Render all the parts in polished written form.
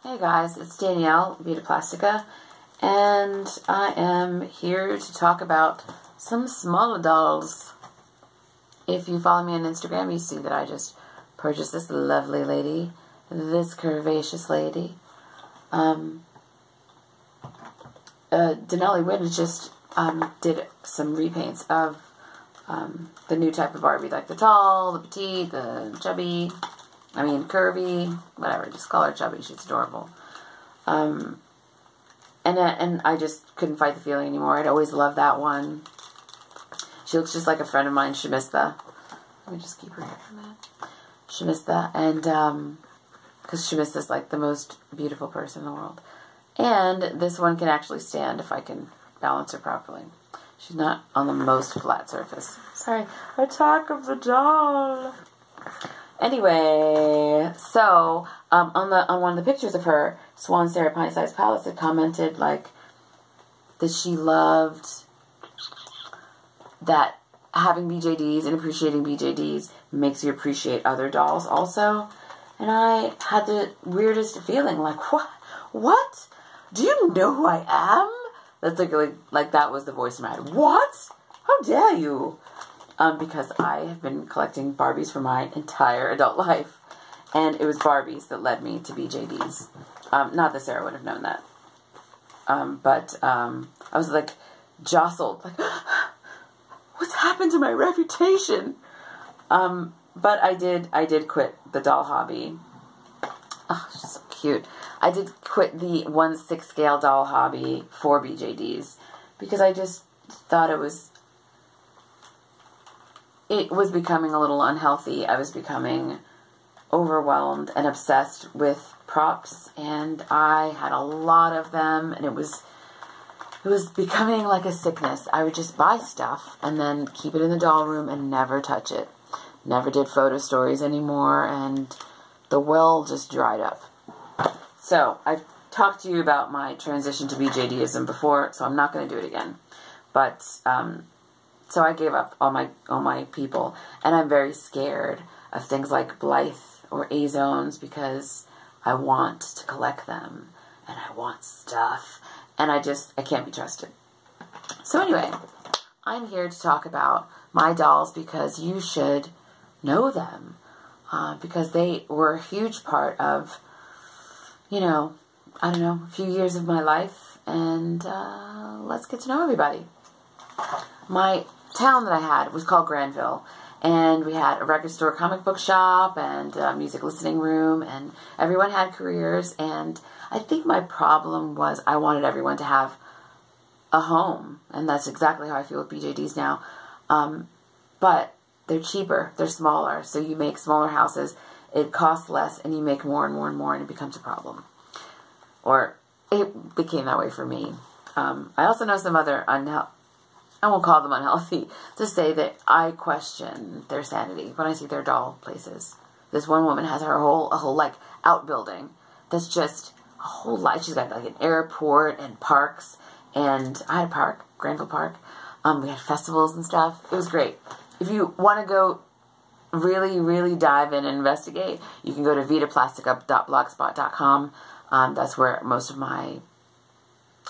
Hey guys, it's Danielle, Vita Plastica, and I am here to talk about some smaller dolls. If you follow me on Instagram, you see that I just purchased this lovely lady, this curvaceous lady. Denali Wynn just did some repaints of the new type of Barbie, like the tall, the petite, the chubby, curvy, whatever. Just call her chubby. She's adorable. And I just couldn't fight the feeling anymore. I'd always loved that one. She looks just like a friend of mine, Shamistha. Let me just keep her here for a minute. Shamistha, and because Shamistha's like the most beautiful person in the world. And this one can actually stand if I can balance her properly. She's not on the most flat surface. Sorry, attack of the doll. Anyway, so on one of the pictures of her, Swan Sarah Pint Size Palace had commented like that she loved that having BJDs and appreciating BJDs makes you appreciate other dolls also. And I had the weirdest feeling like, what? Do you know who I am? That's like that was the voice in my head. What? How dare you? Because I have been collecting Barbies for my entire adult life. And it was Barbies that led me to BJDs. Not that Sarah would have known that. But I was like jostled. Like, what's happened to my reputation? But I did quit the doll hobby. Oh, she's so cute. I did quit the 1/6 scale doll hobby for BJDs. Because I just thought it was becoming a little unhealthy. I was becoming overwhelmed and obsessed with props, and I had a lot of them, and it was becoming like a sickness. I would just buy stuff and then keep it in the doll room and never touch it. Never did photo stories anymore, and the well just dried up. So I've talked to you about my transition to BJDism before, so I'm not going to do it again. But so I gave up all my people, and I'm very scared of things like Blythe or A-Zones because I want to collect them, and I want stuff, and I can't be trusted. So anyway, I'm here to talk about my dolls because you should know them, because they were a huge part of, a few years of my life, and let's get to know everybody. My town that I had was called Granville, and we had a record store, comic book shop, and a music listening room, and everyone had careers, and I think my problem was I wanted everyone to have a home, and that's exactly how I feel with BJDs now, but they're cheaper, they're smaller, so you make smaller houses, it costs less, and you make more and more and more, and it becomes a problem. Or it became that way for me. I also know some other I won't call them unhealthy, to say that I question their sanity when I see their doll places. This one woman has a whole like outbuilding that's just a whole lot. She's got like an airport and parks, and I had a park, Granville Park. We had festivals and stuff. It was great. If you want to go really, really dive in and investigate, you can go to vitaplastica.blogspot.com. That's where most of my,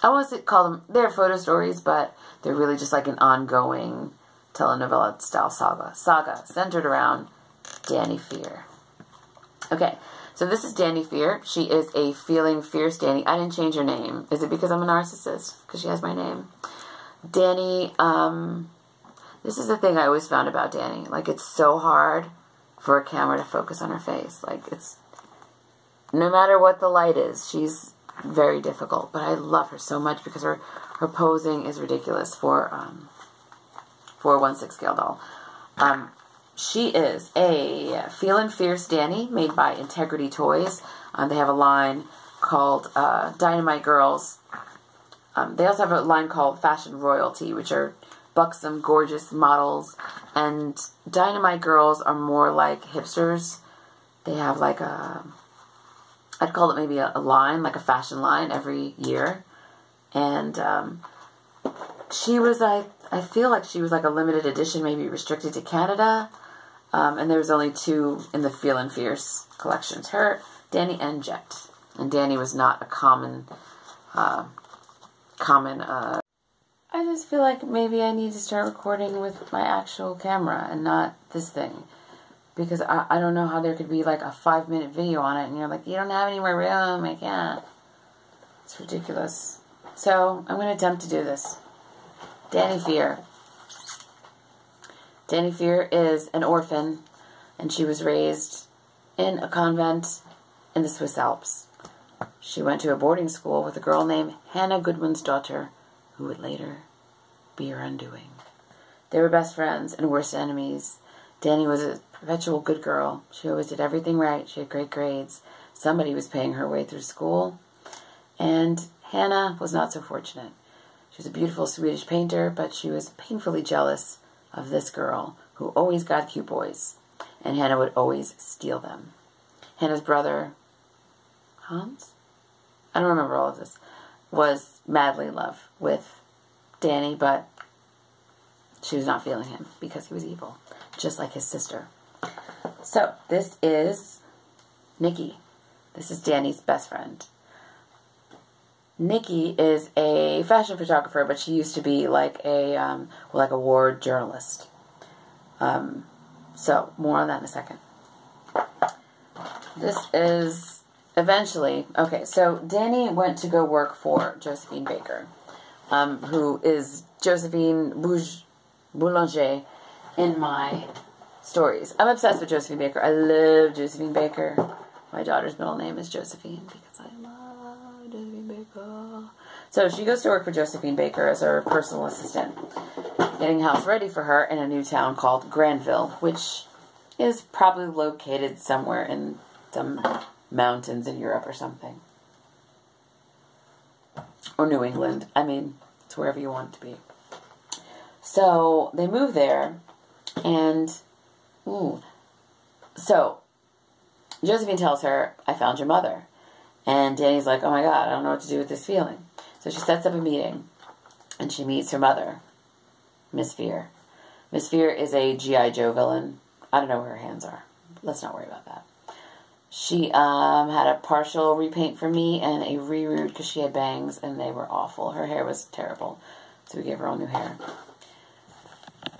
I won't call them, they're photo stories, but they're really just like an ongoing telenovela-style saga centered around Danny Fear. Okay, so this is Danny Fear. She is a feeling fierce Danny. I didn't change her name. Is it because I'm a narcissist? Because she has my name. Danny, this is the thing I always found about Danny. Like, it's so hard for a camera to focus on her face. Like, it's, no matter what the light is, she's very difficult, but I love her so much because her posing is ridiculous for a 1/6 scale doll. She is a Feelin' Fierce Danny made by Integrity Toys. They have a line called Dynamite Girls. They also have a line called Fashion Royalty, which are buxom, gorgeous models. And Dynamite Girls are more like hipsters. They have like I'd call it maybe a line, like a fashion line every year. And she was I feel like she was like a limited edition, maybe restricted to Canada. And there was only 2 in the Feelin' Fierce collections. Her, Danny, and Jet. And Danny was not a common. I just feel like maybe I need to start recording with my actual camera and not this thing. Because I don't know how there could be like a 5-minute video on it and you're like, you don't have any more room, I can't. It's ridiculous. So, I'm going to attempt to do this. Danny Fear. Danny Fear is an orphan, and she was raised in a convent in the Swiss Alps. She went to a boarding school with a girl named Hannah Goodwin's daughter, who would later be her undoing. They were best friends and worst enemies. Danny was a perpetual good girl. She always did everything right. She had great grades. Somebody was paying her way through school. And Hannah was not so fortunate. She was a beautiful Swedish painter, but she was painfully jealous of this girl who always got cute boys. And Hannah would always steal them. Hannah's brother, Hans? I don't remember all of this. Was madly in love with Danny, but she was not feeling him because he was evil, just like his sister. So, this is Nikki. This is Danny's best friend. Nikki is a fashion photographer, but she used to be like a war journalist. So, more on that in a second. This is eventually, okay, so Danny went to go work for Josephine Baker, who is Josephine Boulanger in my stories. I'm obsessed with Josephine Baker. I love Josephine Baker. My daughter's middle name is Josephine because I love Josephine Baker. So she goes to work for Josephine Baker as her personal assistant, getting house ready for her in a new town called Granville, which is probably located somewhere in some mountains in Europe or something. Or New England. I mean, it's wherever you want it to be. So they move there, and so Josephine tells her, I found your mother. And Danny's like, oh my God, I don't know what to do with this feeling. So she sets up a meeting, and she meets her mother, Miss Fear. Miss Fear is a G.I. Joe villain. I don't know where her hands are. Let's not worry about that. She had a partial repaint for me and a reroot because she had bangs, and they were awful. Her hair was terrible, so we gave her all new hair.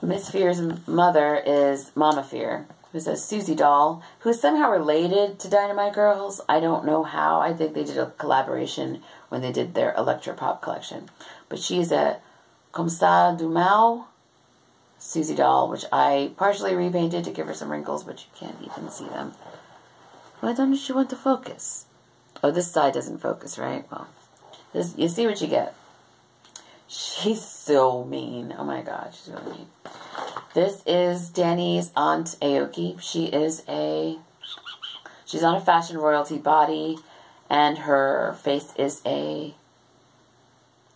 Miss Fear's mother is Mama Fear, who's a Susie doll, who's somehow related to Dynamite Girls. I don't know how. I think they did a collaboration when they did their Electropop collection. But she is a Comme ça du Mal Susie doll, which I partially repainted to give her some wrinkles, but you can't even see them. Why don't you want to focus? Oh, this side doesn't focus, right? Well, you see what you get. She's so mean. Oh my God, she's really mean. This is Danny's aunt, Aoki. She's on a fashion royalty body, and her face is a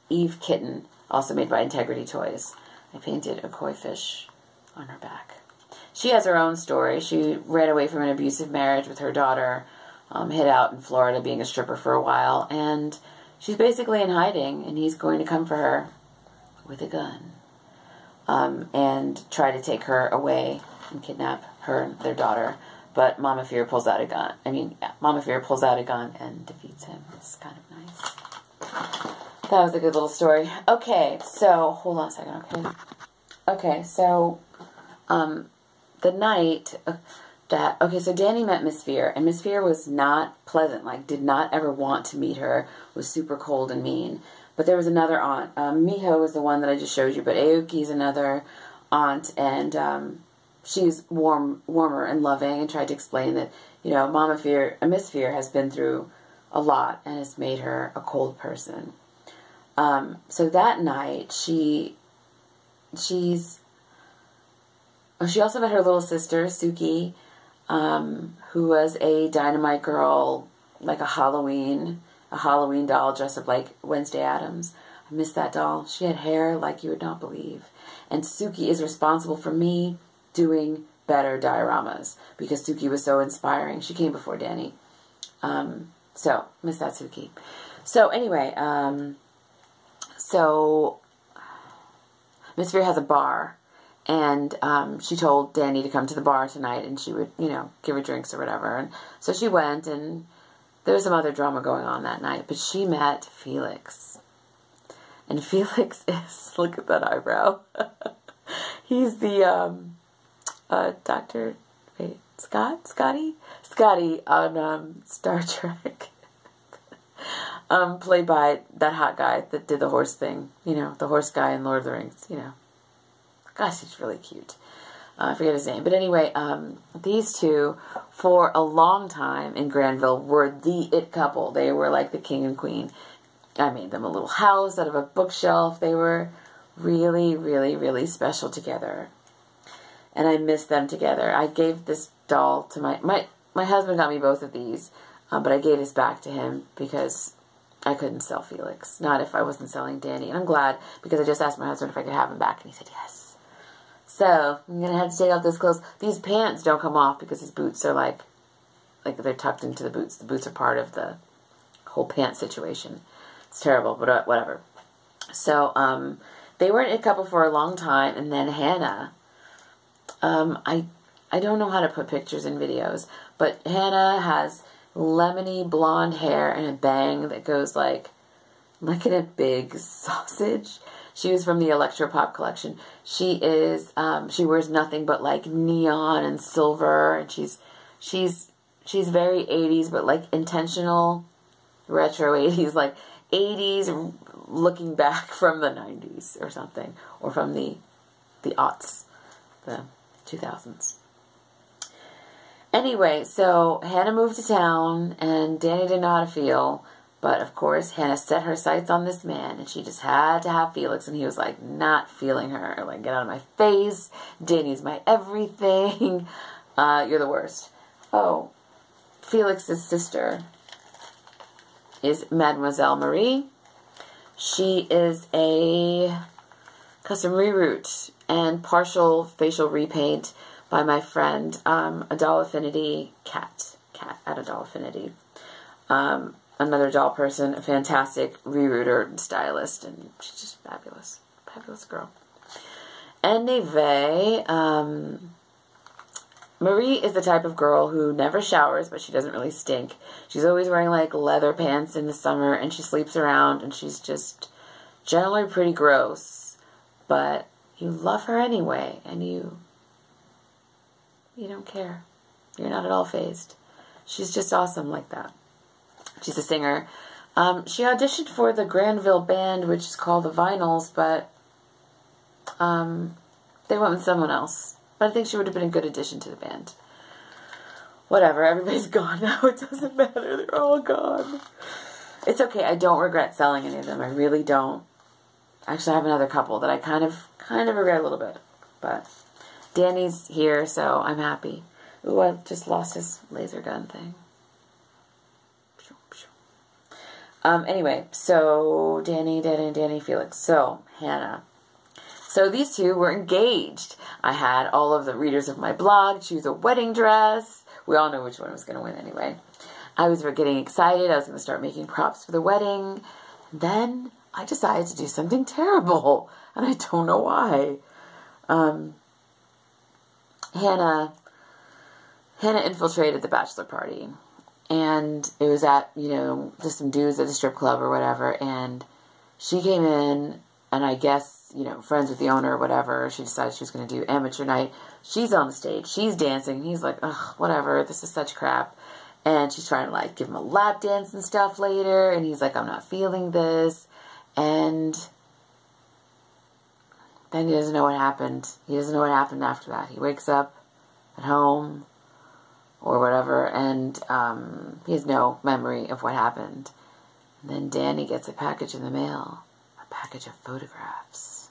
Eve kitten, also made by Integrity Toys. I painted a koi fish on her back. She has her own story. She ran away from an abusive marriage with her daughter, hid out in Florida being a stripper for a while, and she's basically in hiding, and he's going to come for her with a gun and try to take her away and kidnap her and their daughter. But Mama Fear pulls out a gun. Mama Fear pulls out a gun and defeats him. It's kind of nice. That was a good little story. Okay, so, hold on a second, okay? Okay, so, the night so Danny met Miss Fear, and Miss Fear was not pleasant, like, did not ever want to meet her, was super cold and mean. But there was another aunt. Miho is the one that I just showed you, but Aoki is another aunt, and she's warmer and loving, and tried to explain that, Mama Fear, Miss Fear has been through a lot, and has made her a cold person. So that night, she also met her little sister, Suki, who was a Dynamite Girl, like a Halloween doll dressed up like Wednesday Addams. I miss that doll. She had hair like you would not believe. And Suki is responsible for me doing better dioramas because Suki was so inspiring. She came before Danny. So, miss that Suki. So, anyway, so Miss Fear has a bar. And she told Danny to come to the bar tonight, and she would, give her drinks or whatever. And so she went, and there was some other drama going on that night, but she met Felix. And Felix is, look at that eyebrow. He's the, Dr. Wait, Scotty on, Star Trek. Played by that hot guy that did the horse thing. You know, the horse guy in Lord of the Rings, you know. Gosh, he's really cute. I forget his name. But anyway, these two, for a long time in Granville, were the it couple. They were like the king and queen. I made them a little house out of a bookshelf. They were really, really, really special together. And I miss them together. I gave this doll to my husband got me both of these, but I gave this back to him because I couldn't sell Felix. Not if I wasn't selling Danny. And I'm glad, because I just asked my husband if I could have him back, and he said yes. So, I'm going to have to take off those clothes. These pants don't come off because his boots are like they're tucked into the boots. The boots are part of the whole pant situation. It's terrible, but whatever. So, they were an it couple for a long time, and then Hannah, I don't know how to put pictures in videos, but Hannah has lemony blonde hair and a bang that goes like in a big sausage. She was from the Electropop collection. She is, she wears nothing but like neon and silver, and she's very 80s, but like intentional retro 80s, like 80s looking back from the 90s or something, or from the aughts, the 2000s. Anyway, so Hannah moved to town, and Danny didn't know how to feel. But, of course, Hannah set her sights on this man, and she just had to have Felix, and he was, like, not feeling her. Like, get out of my face. Danny's my everything. You're the worst. Oh, Felix's sister is Mademoiselle Marie. She is a custom reroute and partial facial repaint by my friend, a Doll Affinity Cat at a Doll Affinity. Another doll person, a fantastic rerouter and stylist, and she's just fabulous. Fabulous girl. Anyway, Marie is the type of girl who never showers, but she doesn't really stink. She's always wearing, like, leather pants in the summer, and she sleeps around, and she's just generally pretty gross. But you love her anyway, and you don't care. You're not at all fazed. She's just awesome like that. She's a singer. She auditioned for the Granville band, which is called the Vinyls, but they went with someone else. But I think she would have been a good addition to the band. Whatever, everybody's gone now. It doesn't matter. They're all gone. It's okay. I don't regret selling any of them. I really don't. Actually, I have another couple that I kind of regret a little bit. But Danny's here, so I'm happy. Ooh, I just lost his laser gun thing. Anyway, so Danny, Felix. So, Hannah. So these two were engaged. I had all of the readers of my blog choose a wedding dress. We all know which one was going to win anyway. I was getting excited. I was going to start making props for the wedding. Then I decided to do something terrible. And I don't know why. Hannah infiltrated the bachelor party. And it was at, just some dudes at the strip club or whatever. And she came in, and I guess, friends with the owner or whatever. She decided she was going to do amateur night. She's on the stage. She's dancing. He's like, ugh, whatever. This is such crap. And she's trying to, give him a lap dance and stuff later. And he's like, I'm not feeling this. And then he doesn't know what happened. He doesn't know what happened after that. He wakes up at home or whatever, and he has no memory of what happened. And then Danny gets a package in the mail, a package of photographs.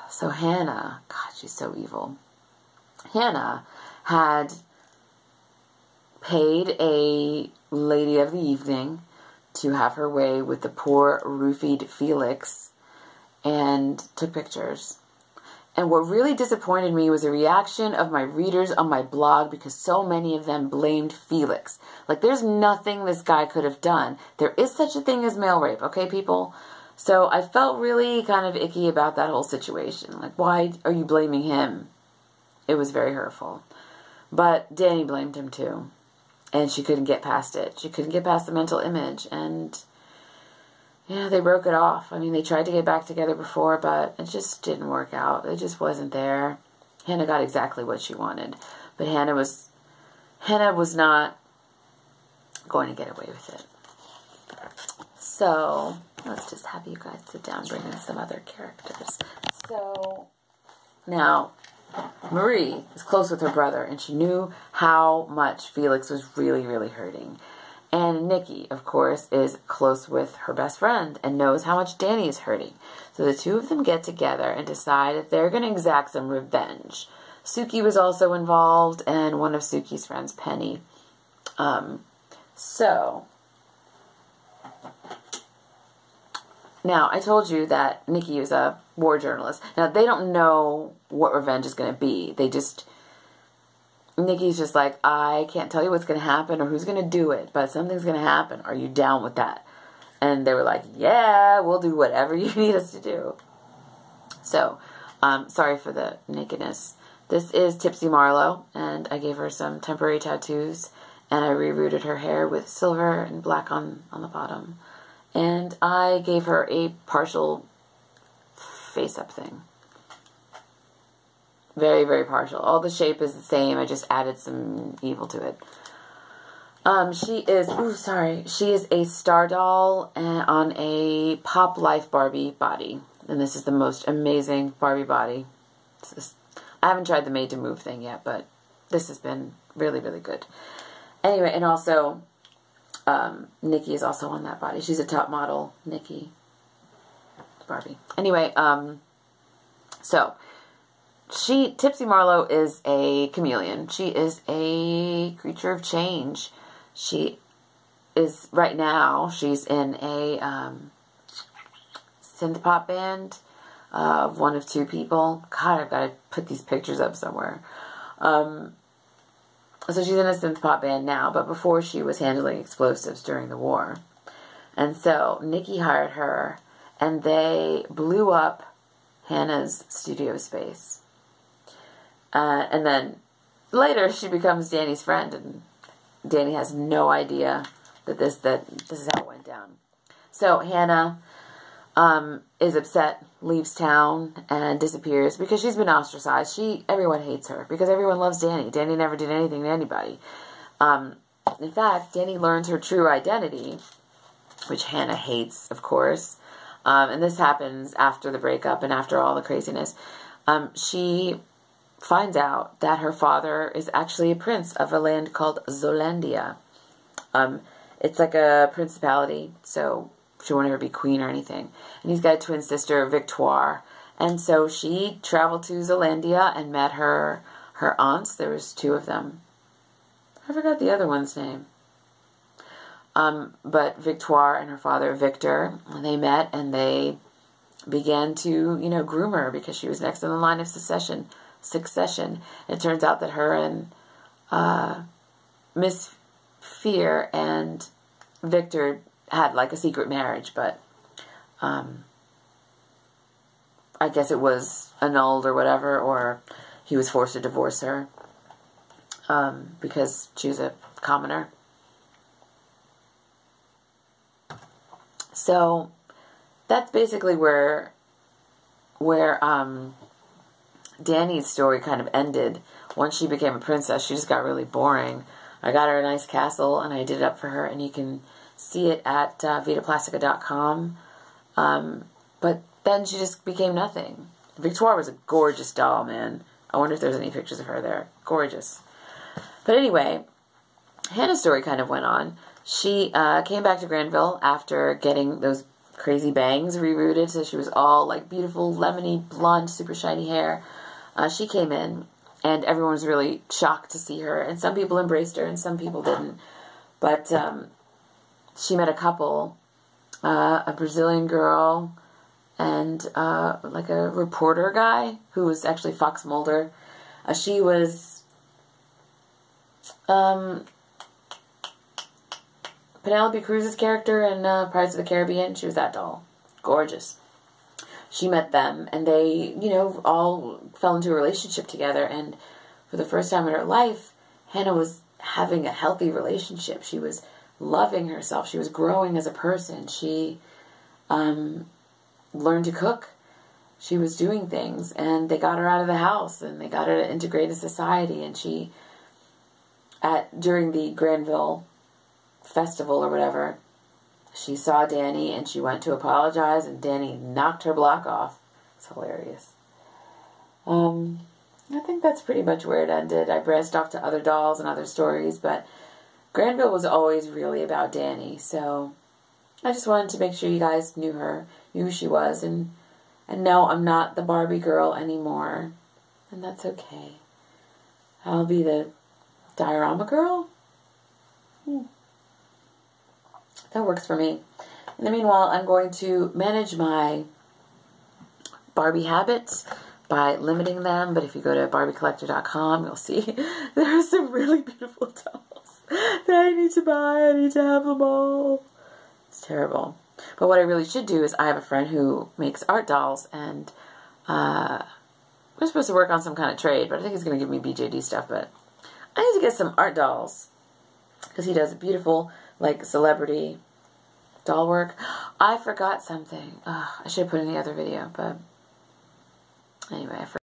So Hannah, God, she's so evil. Hannah had paid a lady of the evening to have her way with the poor roofied Felix and took pictures. And what really disappointed me was the reaction of my readers on my blog, because so many of them blamed Felix. Like, there's nothing this guy could have done. There is such a thing as male rape, okay, people? So I felt really kind of icky about that whole situation. Like, why are you blaming him? It was very hurtful. But Danny blamed him too. and she couldn't get past it. She couldn't get past the mental image, and yeah, they broke it off. I mean, they tried to get back together before, but it just didn't work out. It just wasn't there. Hannah got exactly what she wanted, but Hannah was not going to get away with it. So let's just have you guys sit down, bring in some other characters. So now Marie is close with her brother, and she knew how much Felix was really, really hurting. And Nikki, of course, is close with her best friend and knows how much Danny is hurting. So the two of them get together and decide that they're going to exact some revenge. Suki was also involved, and one of Suki's friends, Penny. So now I told you that Nikki is a war journalist. Now they don't know what revenge is going to be. Nikki's just like, I can't tell you what's going to happen or who's going to do it, but something's going to happen. Are you down with that? And they were like, yeah, we'll do whatever you need us to do. So, sorry for the nakedness. This is Tipsy Marlowe, and I gave her some temporary tattoos, and I rerouted her hair with silver and black on the bottom. And I gave her a partial face-up thing. Very, very partial. All the shape is the same. I just added some evil to it. She is a star doll on a Pop Life Barbie body. And this is the most amazing Barbie body. I haven't tried the Made to Move thing yet, but this has been really, really good. Anyway, and also, Nikki is also on that body. She's a top model, Nikki Barbie. Anyway, Tipsy Marlowe is a chameleon. She is a creature of change. She is, right now, she's in a synth pop band of one of two people. God, I've got to put these pictures up somewhere. So she's in a synth pop band now, but before she was handling explosives during the war. And so Nikki hired her, and they blew up Hannah's studio space. And then later she becomes Danny's friend, and Danny has no idea that this is how it went down. So Hannah is upset, leaves town, and disappears because she's been ostracized. Everyone hates her because everyone loves Danny. Danny never did anything to anybody. In fact, Danny learns her true identity, which Hannah hates, of course. And this happens after the breakup and after all the craziness. She finds out that her father is actually a prince of a land called Zolandia. It's like a principality, so she won't ever be queen or anything. And he's got a twin sister, Victoire. And so she traveled to Zolandia and met her aunts. There was two of them. I forgot the other one's name. But Victoire and her father, Victor, they met and they began to, groom her because she was next in the line of succession. It turns out that her and Miss Fear and Victor had like a secret marriage, but I guess it was annulled or whatever, or he was forced to divorce her because she was a commoner. So that's basically where Danny's story kind of ended. Once she became a princess, she just got really boring. I got her a nice castle, and I did it up for her, and you can see it at vitaplastica.com. But then she just became nothing. Victoire was a gorgeous doll, man. I wonder if there's any pictures of her there. Gorgeous. But anyway, Hannah's story kind of went on. She came back to Granville after getting those crazy bangs rerouted, so she was all like beautiful, lemony, blonde, super shiny hair. She came in, and everyone was really shocked to see her, and some people embraced her, and some people didn't. But she met a couple, a Brazilian girl, and like a reporter guy who was actually Fox Mulder. She was Penelope Cruz's character in Pirates of the Caribbean. She was that doll. Gorgeous. She met them, and they, all fell into a relationship together, and for the first time in her life, Hannah was having a healthy relationship. She was loving herself. She was growing as a person. She learned to cook. She was doing things, and they got her out of the house, and they got her to integrate in society. And she, during the Granville festival or whatever, she saw Danny, and she went to apologize, and Danny knocked her block off. It's hilarious. I think that's pretty much where it ended. I branched off to other dolls and other stories, but Granville was always really about Danny, so I just wanted to make sure you guys knew her, knew who she was, and no, I'm not the Barbie girl anymore, and that's okay. I'll be the diorama girl? That works for me. In the meanwhile, I'm going to manage my Barbie habits by limiting them, but if you go to barbiecollector.com, you'll see there are some really beautiful dolls that I need to buy. I need to have them all. It's terrible. But what I really should do is I have a friend who makes art dolls, and we're supposed to work on some kind of trade, but I think he's going to give me BJD stuff, but I need to get some art dolls because he does beautiful, like, celebrity doll work. I forgot something. I should have put in the other video, but anyway, I forgot.